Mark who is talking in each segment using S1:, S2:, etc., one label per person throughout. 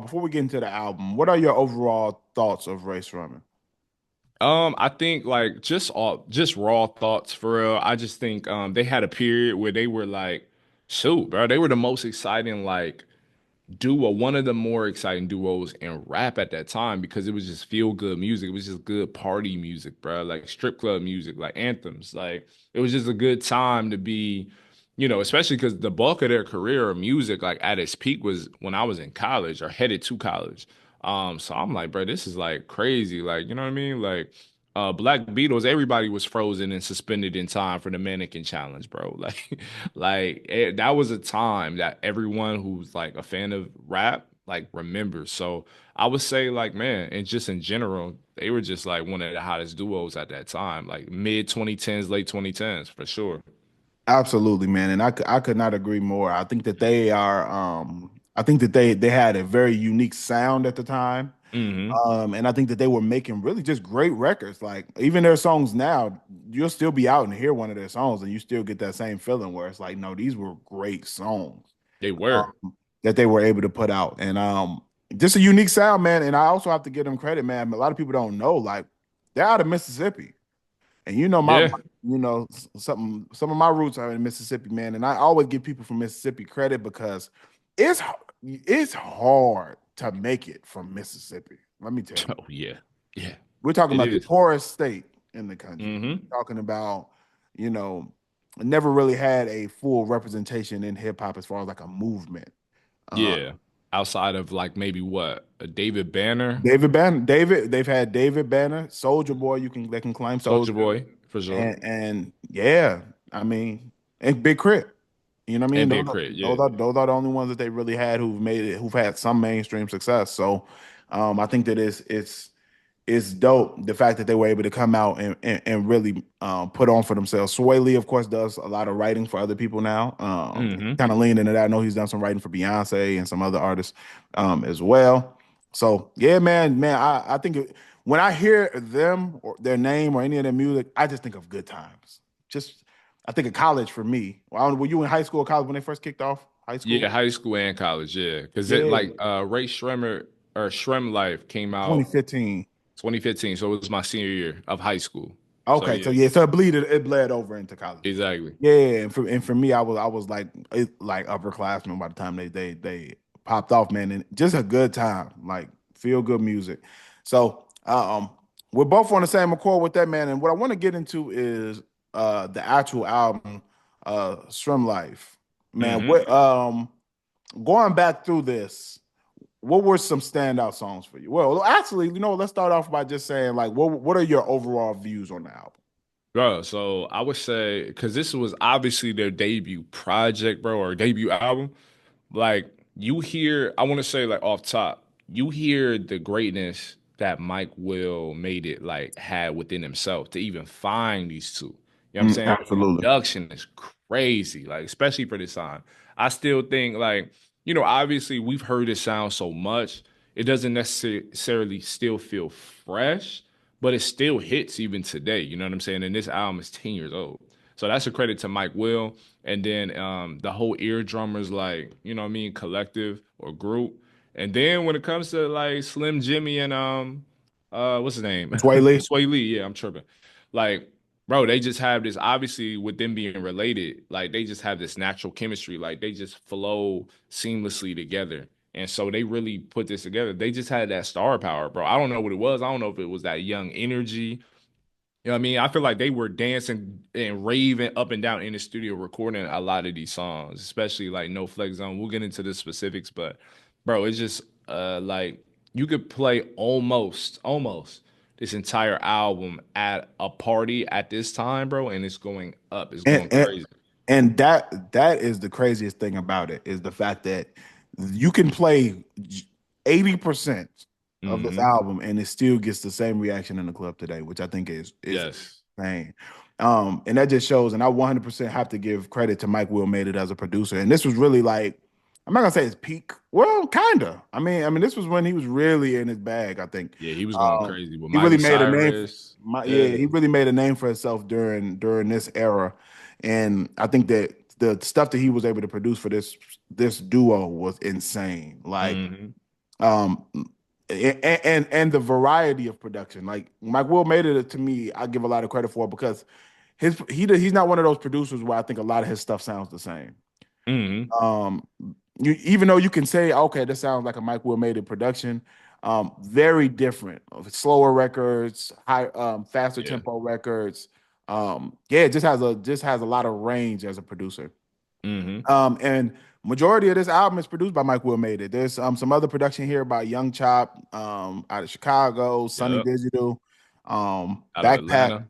S1: before we get into the album, what are your overall thoughts of Rae Sremmurd?
S2: I think like just raw thoughts for real. I just think they had a period where they were like, shoot, bro, they were the most exciting like duo, one of the more exciting duos in rap at that time because it was just feel good music. It was just good party music, bro. Like strip club music, like anthems. Like it was just a good time to be, especially because the bulk of their career or music, like at its peak, was when I was in college or headed to college. So I'm like, bro, this is like crazy. Like, you know what I mean? Like, Black Beatles, everybody was frozen and suspended in time for the mannequin challenge, bro. That was a time that everyone who's like a fan of rap like remembers. So I would say like, man, and just in general, they were just like one of the hottest duos at that time, like mid 2010s, late 2010s for sure.
S1: Absolutely, man, and I could not agree more. I think that they are I think that they had a very unique sound at the time.
S2: Hmm.
S1: And I think that they were making really just great records. Like even their songs now, you'll still be out and hear one of their songs, and you still get that same feeling where it's like, no, these were great songs
S2: They were.
S1: that they were able to put out, and just a unique sound, man. And I also have to give them credit, man. A lot of people don't know, like they're out of Mississippi, and
S2: Yeah.
S1: some of my roots are in Mississippi, man. And I always give people from Mississippi credit because it's it's hard to make it from Mississippi. Let me tell you.
S2: Oh yeah. Yeah.
S1: We're talking
S2: It
S1: about the
S2: is.
S1: poorest state in the country.
S2: Hmm.
S1: We're talking about, you know, never really had a full representation in hip hop as far as like a movement. Uh,
S2: Yeah. Outside of like maybe what, a David Banner,
S1: They've had David Banner, Soldier Boy. They can claim
S2: Soldier
S1: Soldier,
S2: Boy for sure,
S1: and yeah, I mean, and Big Crit. You know what I mean?
S2: and Big Crit. Yeah.
S1: Those are the only ones that they really had who've made it, who've had some mainstream success. So, I think that it's dope the fact that they were able to come out and really put on for themselves. Sway Lee, of course, does a lot of writing for other people now.
S2: Hmm.
S1: Kind of leaned into that. I know he's done some writing for Beyonce and some other artists as well. So yeah, man, I think when I hear them or their name or any of their music, I just think of good times. Just I think of college for me. Well, were you in high school or college when they first kicked off high
S2: Yeah,
S1: school?
S2: high school and college. Yeah, because it
S1: Yeah,
S2: like Rae Sremmurd or SremmLife came out
S1: 2015.
S2: 2015, so it was my senior year of high school. So
S1: Okay, so
S2: yeah,
S1: yeah, so it bled over into college.
S2: exactly.
S1: Yeah, and for me, I was like upperclassmen by the time they popped off, man, and just a good time, like feel good music. So we're both on the same accord with that, man. And what I want to get into is the actual album, Strum Life. Man,
S2: Hmm.
S1: what going back through this, what were some standout songs for you? Well, actually, let's start off by just saying like what are your overall views on the album?
S2: Bro, so I would say because this was obviously their debut project, bro, or debut album. Like you hear, I want to say like off top, you hear the greatness that Mike Will made it like had within himself to even find these two. You know what I'm saying? The
S1: Absolutely.
S2: production is crazy, like especially for this time. I still think like, obviously we've heard it sound so much, it doesn't necessarily still feel fresh, but it still hits even today. You know what I'm saying? And this album is 10 years old. So that's a credit to Mike Will. And then the whole eardrummers, like, you know what I mean, collective or group. And then when it comes to like Slim Jimmy and what's his name?
S1: Sway Lee.
S2: Sway Lee, yeah, I'm tripping. Like, bro, they just have this obviously with them being related, like they just have this natural chemistry. Like they just flow seamlessly together. And so they really put this together. They just had that star power, bro. I don't know what it was. I don't know if it was that young energy. You know what I mean? I feel like they were dancing and raving up and down in the studio recording a lot of these songs, especially like No Flex Zone. We'll get into the specifics, but bro, it's just like you could play almost this entire album at a party at this time, bro, and it's going up. It's
S1: And,
S2: going
S1: and
S2: crazy.
S1: and that is the craziest thing about it is the fact that you can play 80% of this
S2: Hmm.
S1: album and it still gets the same reaction in the club today, which I think is
S2: Yes.
S1: insane. And that just shows, and I 100% have to give credit to Mike Will made it as a producer. And this was really like, I'm not gonna say his peak. Well, kinda. I mean, this was when he was really in his bag, I think.
S2: Yeah, he was going
S1: Um,
S2: crazy with
S1: he really
S2: Miley
S1: made a name.
S2: Cyrus.
S1: Yeah,
S2: Yeah.
S1: he really made a name for himself during this era, and I think that the stuff that he was able to produce for this duo was insane. Like
S2: Hmm.
S1: Um, and the variety of production. Like Mike Will made it to me, I give a lot of credit for it because he's not one of those producers where I think a lot of his stuff sounds the same.
S2: Hmm.
S1: Um, even though you can say, okay, this sounds like a Mike Will made it production, very different. Slower records, faster
S2: Yeah.
S1: tempo records. Yeah, it just has a lot of range as a producer.
S2: Hmm.
S1: And majority of this album is produced by Mike Will made it. There's some other production here by Young Chop, out of Chicago, Sunny
S2: Yep.
S1: Digital,
S2: Out of
S1: Backpack.
S2: Atlanta.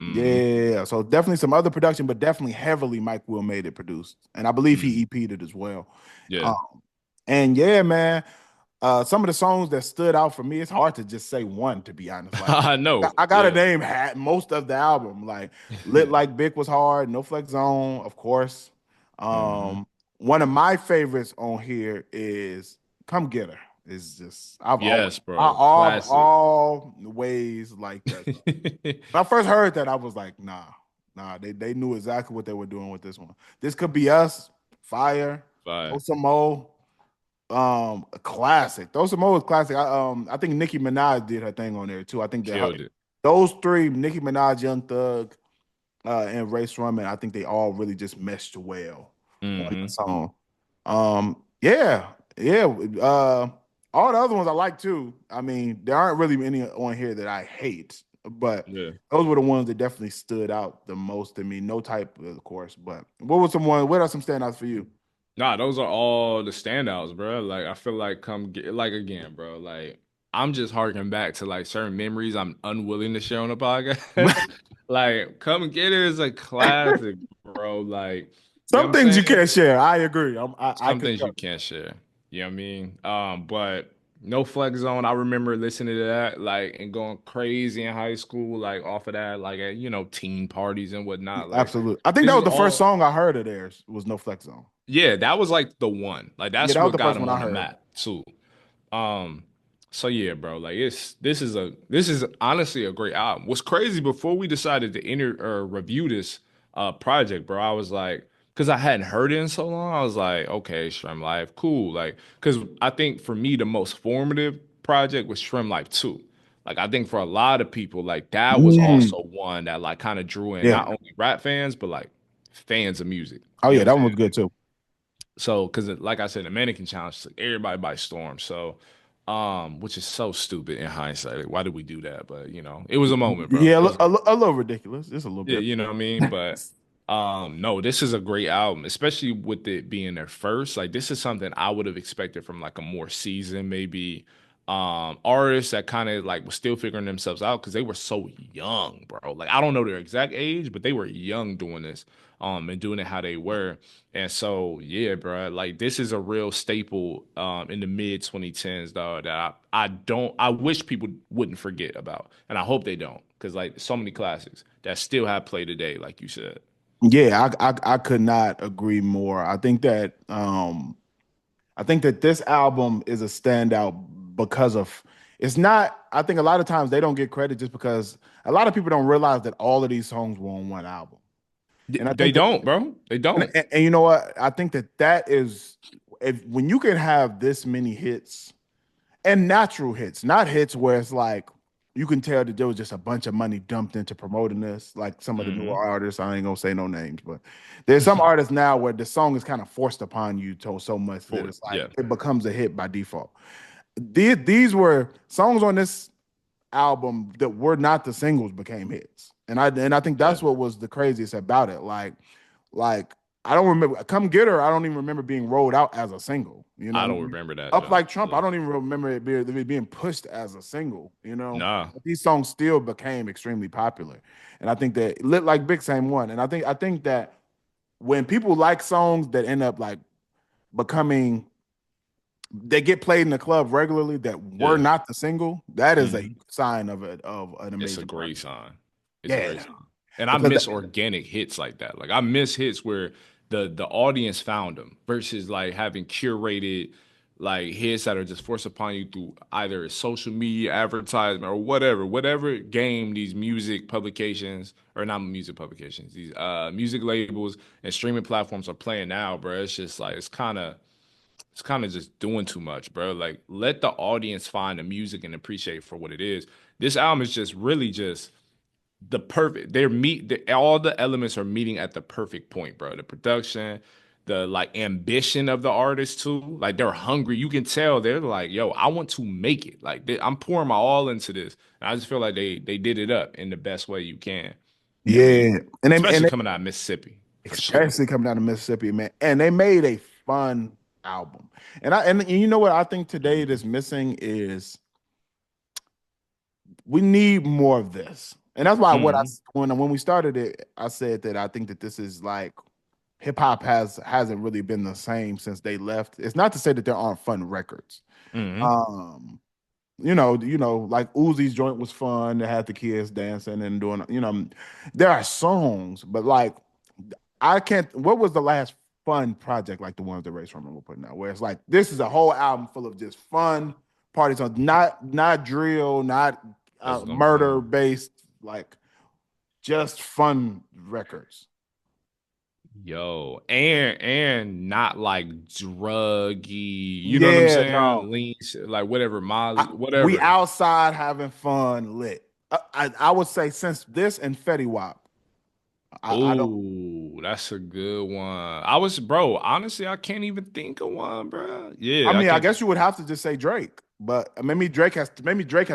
S2: Hmm.
S1: Yeah, so definitely some other production, but definitely heavily Mike Will made it produced, and I believe he
S2: Hmm.
S1: EP'd it as well.
S2: Yeah.
S1: Um, and yeah, man, some of the songs that stood out for me, it's hard to just say one, to be honest. Like
S2: I
S1: I,
S2: know.
S1: I gotta
S2: Yeah.
S1: name most of the album. Like Lit Like Bic was hard, No Flex Zone, of course.
S2: Hmm.
S1: One of my favorites on here is Come Get Her. It's just
S2: Yes,
S1: I've
S2: bro. Classic.
S1: always like that. When I first heard that, I was like, nah, they knew exactly what they were doing with this one. This could be us, fire,
S2: Fire.
S1: Osamo, a classic. Osamo is classic. I think Nicki Minaj did her thing on there too. I think that
S2: Killed it.
S1: those three, Nicki Minaj, Young Thug, and Rae Sremmurd, I think they all really just meshed well on that
S2: Hmm.
S1: song. Yeah, yeah. All the other ones I like too. I mean, there aren't really any on here that I hate, but
S2: Yeah.
S1: those were the ones that definitely stood out the most to me. No Type, of course, but what was some one? What are some standouts for you?
S2: Nah, those are all the standouts, bro. Like I feel like come get like again, bro. Like I'm just harking back to like certain memories I'm unwilling to share on the podcast. Like Come Get It is a classic, bro. Like, you know what
S1: Some
S2: I'm
S1: things you
S2: saying?
S1: can't share. I agree. I
S2: Some
S1: could.
S2: things you can't share. You know what I mean? But No Flex Zone, I remember listening to that, like, and going crazy in high school, like off of that, like at, teen parties and whatnot. Like,
S1: Absolutely. I think
S2: this
S1: that
S2: is
S1: was the first
S2: all,
S1: song I heard of theirs was No Flex Zone.
S2: yeah, that was like the one. Like
S1: Yeah,
S2: that's
S1: that was
S2: what
S1: the
S2: got
S1: first
S2: him
S1: one
S2: on
S1: I
S2: the
S1: heard.
S2: map too. Um, so yeah, bro, like this is honestly a great album. What's crazy before we decided to enter or review this project, bro, I was like, because I hadn't heard it in so long, I was like, okay, SremmLife, cool. Like, because I think for me the most formative project was SremmLife 2. Like I think for a lot of people, like that was
S1: Mm,
S2: also one that like kind of drew in
S1: yeah.
S2: not only rap fans, but like fans of music.
S1: Oh
S2: You know
S1: yeah,
S2: what I'm
S1: that one
S2: saying?
S1: was good too.
S2: So, because like I said, the mannequin challenge took everybody by storm. So, which is so stupid in hindsight. Like, why did we do that? But it was a moment, bro.
S1: Yeah,
S2: It was a moment.
S1: a little ridiculous, just a little
S2: Yeah,
S1: bit.
S2: you know what I mean? But no, this is a great album, especially with it being their first. Like, this is something I would have expected from like a more seasoned, maybe artists that kind of like was still figuring themselves out because they were so young, bro. Like, I don't know their exact age, but they were young doing this, and doing it how they were. And so, yeah, bro, like this is a real staple in the mid 2010s, dog, that I wish people wouldn't forget about. And I hope they don't, because like so many classics that still have play today, like you said.
S1: Yeah, I could not agree more. I think that this album is a standout because of it's not. I think a lot of times they don't get credit just because a lot of people don't realize that all of these songs were on one album. And I
S2: They
S1: think that
S2: don't, bro. They
S1: and,
S2: don't.
S1: and you know what? I think that is if when you can have this many hits and natural hits, not hits where it's like you can tell that there was just a bunch of money dumped into promoting this, like some of the newer
S2: Hmm.
S1: artists. I ain't gonna say no names, but there's some artists now where the song is kind of forced upon you so much that
S2: For
S1: it's like
S2: yeah,
S1: it becomes a hit by default. These were songs on this album that were not the singles became hits. And I think
S2: yeah.
S1: that's what was the craziest about it. Like I don't remember Come Get Her, I don't even remember being rolled out as a single, you
S2: I
S1: know.
S2: don't remember that,
S1: Up
S2: John.
S1: Like Trump, I
S2: Yeah.
S1: don't even remember it being pushed as a single, you know.
S2: Nah,
S1: But these songs still became extremely popular. And I think that Lit Like Big same one. And I think that when people like songs that end up like becoming they get played in the club regularly that were
S2: yeah.
S1: not the single, that is a
S2: Hmm.
S1: sign of an
S2: It's a
S1: amazing
S2: great
S1: artist.
S2: sign. It's a great
S1: Yeah,
S2: sign. And I
S1: because
S2: miss organic hits like that. Like I miss hits where the audience found them versus like having curated like hits that are just forced upon you through either social media advertisement or whatever game these music publications or not music publications, these music labels and streaming platforms are playing now, bro. It's just like it's kind of it's kind of just doing too much, bro. Like, let the audience find the music and appreciate it for what it is. This album is just really just the perfect. All the elements are meeting at the perfect point, bro. The production, the like ambition of the artist too. Like they're hungry. You can tell they're like, yo, I want to make it. Like I'm pouring my all into this. And I just feel like they did it up in the best way you can. And
S1: Yeah, and
S2: especially
S1: they,
S2: coming out of Mississippi for sure.
S1: especially coming down to Mississippi, man. And they made a fun album. And you know what I think today that's missing is we need more of this. And that's why
S2: Mm,
S1: when we started it, I said that I think that this is like hip hop hasn't really been the same since they left. It's not to say that there aren't fun records.
S2: mm,
S1: Um, like Uzi's joint was fun. They had the kids dancing and doing, there are songs, but like I can't. What was the last fun project like the ones that Rae Sremmurd were putting out, where it's like this is a whole album full of just fun party songs, not drill, not
S2: that's what I'm
S1: murder
S2: saying.
S1: based, like just fun records.
S2: Yo, and not like druggy, you know what I'm
S1: Yeah,
S2: saying?
S1: no,
S2: Lean, like whatever, Molly,
S1: we
S2: whatever.
S1: outside having fun, lit. I would say since this and Fetty Wap, I don't.
S2: Oh, that's a good one. Bro, honestly, I can't even think of one, bro.
S1: I
S2: Yeah, I
S1: mean, I
S2: can't.
S1: guess you would have to just say Drake, but maybe Drake has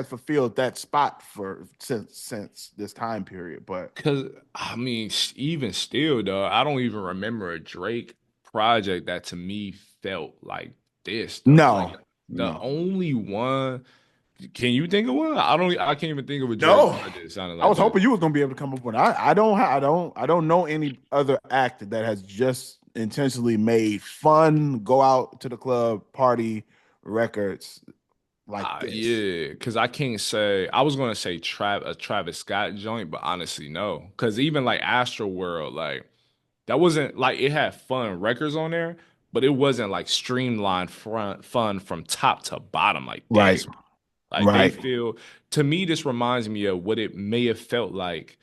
S1: fulfilled that spot for since this time period. But
S2: Cause I mean, even still, though, I don't even remember a Drake project that to me felt like this, though. Like
S1: no,
S2: the
S1: no,
S2: only one. Can you think of one? I can't even think of a Drake
S1: no.
S2: project that sounded
S1: I
S2: like
S1: was
S2: this.
S1: hoping you was gonna be able to come up with. I don't know any other act that has just intentionally made fun, go out to the club, party records like this.
S2: Yeah, because I can't say I was gonna say a Travis Scott joint, but honestly, no. Because even like Astro World, like that wasn't like it had fun records on there, but it wasn't like streamlined front fun from top to bottom like
S1: Right,
S2: this. Like they
S1: right.
S2: feel to me, this reminds me of what it may have felt like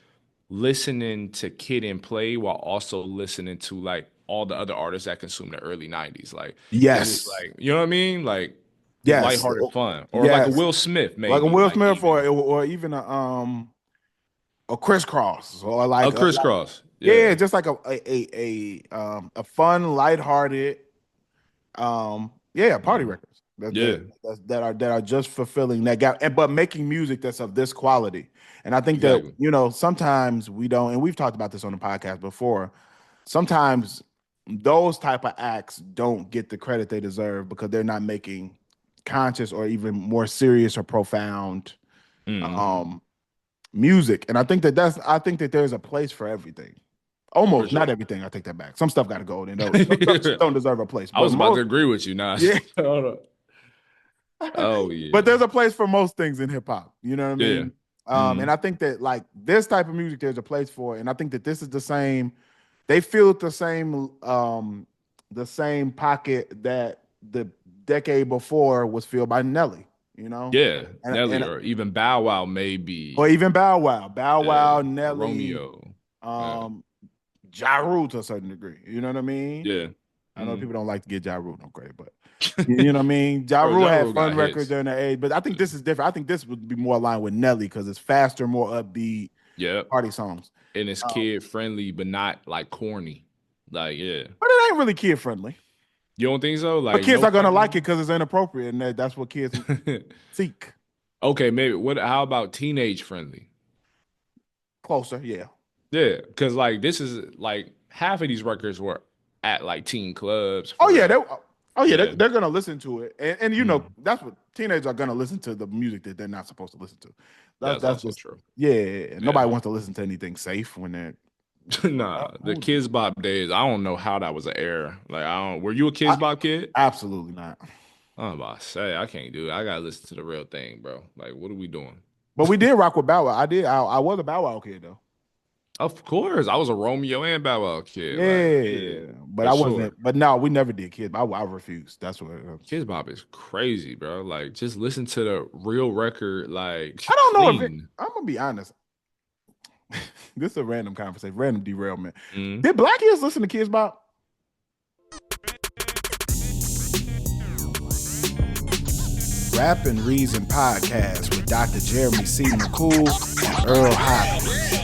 S2: listening to Kid and Play while also listening to like all the other artists that consumed the early 90s. Like it was
S1: Yes,
S2: like, you know what I mean? Like just
S1: yes,
S2: lighthearted fun. Or like a
S1: yes.
S2: Will Smith,
S1: Like a
S2: maybe,
S1: Will
S2: like
S1: Smith
S2: even.
S1: or even a crisscross or
S2: A
S1: like
S2: crisscross.
S1: yeah,
S2: Yeah.
S1: just like a fun, lighthearted yeah, party
S2: Mhm.
S1: records that
S2: Yeah,
S1: that that are just fulfilling that gap and but making music that's of this quality. And I think that
S2: exactly.
S1: sometimes we don't, and we've talked about this on the podcast before. Sometimes those type of acts don't get the credit they deserve because they're not making conscious or even more serious or profound
S2: Hmm.
S1: um music. And I think that there's a place for everything.
S2: For
S1: Almost not
S2: sure.
S1: everything. I take that back. Some stuff got to go. And some stuff just
S2: I
S1: don't deserve a place. But
S2: was about to
S1: most,
S2: agree with you now.
S1: yeah.
S2: Hold on. Oh
S1: But
S2: yeah.
S1: there's a place for most things in hip hop. You know what I
S2: Yeah.
S1: mean? And
S2: Hmm.
S1: I think that like this type of music, there's a place for it. And I think that this is the same. They feel the same pocket that the decade before was filled by Nelly. You know,
S2: Yeah. Nelly
S1: and
S2: or even Bow Wow
S1: or
S2: maybe.
S1: even Bow
S2: Yeah.
S1: Wow,
S2: Or
S1: Nelly,
S2: Romeo. Yeah.
S1: um, Ja Rule to a certain degree. You know what I mean?
S2: Yeah.
S1: I know
S2: Mm.
S1: people don't like to get Ja Rule no credit, but you know what I mean? Ja
S2: Bro,
S1: Rule
S2: Ja
S1: had
S2: Rule
S1: fun
S2: got
S1: records
S2: hits.
S1: during that age, but I think this is different. I think this would be more aligned with Nelly because it's faster, more upbeat
S2: Yep.
S1: party songs.
S2: And it's
S1: Um,
S2: kid friendly, but not like corny. Like, yeah.
S1: but it ain't really kid friendly.
S2: You don't think so?
S1: But
S2: Like,
S1: kids
S2: no
S1: are gonna like it
S2: fighting.
S1: because it's inappropriate, and that's what kids seek.
S2: Okay, maybe what how about teenage friendly?
S1: Closer, yeah.
S2: Yeah, because like this is like half of these records were at like teen clubs
S1: Oh
S2: for
S1: yeah,
S2: real.
S1: they're,
S2: Yeah,
S1: they're gonna listen to it, and
S2: mm,
S1: that's what teenagers are gonna listen to the music that they're not supposed to listen to.
S2: that's
S1: That's
S2: also
S1: just
S2: true.
S1: yeah.
S2: Yeah.
S1: Nobody wants to listen to anything safe when they're
S2: Nah, the
S1: old.
S2: Kids Bop days, I don't know how that was an error. Like, I don't, were you a
S1: I,
S2: Kids Bop kid?
S1: absolutely not.
S2: I'm about to say, I can't do it. I gotta listen to the real thing, bro. Like, what are we doing?
S1: But we did rock with Bow Wow. I did. I was a Bow Wow kid though.
S2: Of course, I was a Romeo and Bow Wow kid. Like, yeah,
S1: Yeah, but
S2: for
S1: I
S2: sure.
S1: wasn't. But no, we never did kids. I refused. That's what.
S2: Kids Bop is crazy, bro. Like, just listen to the real record, like,
S1: I don't know if it.
S2: clean.
S1: I'm gonna be honest. This is a random conversation, random derailment.
S2: Mm.
S1: Did Black kids listen to Kids Bop? Rap and Reason podcast with Dr. Jeremy C. McCool and Earl Hopkins.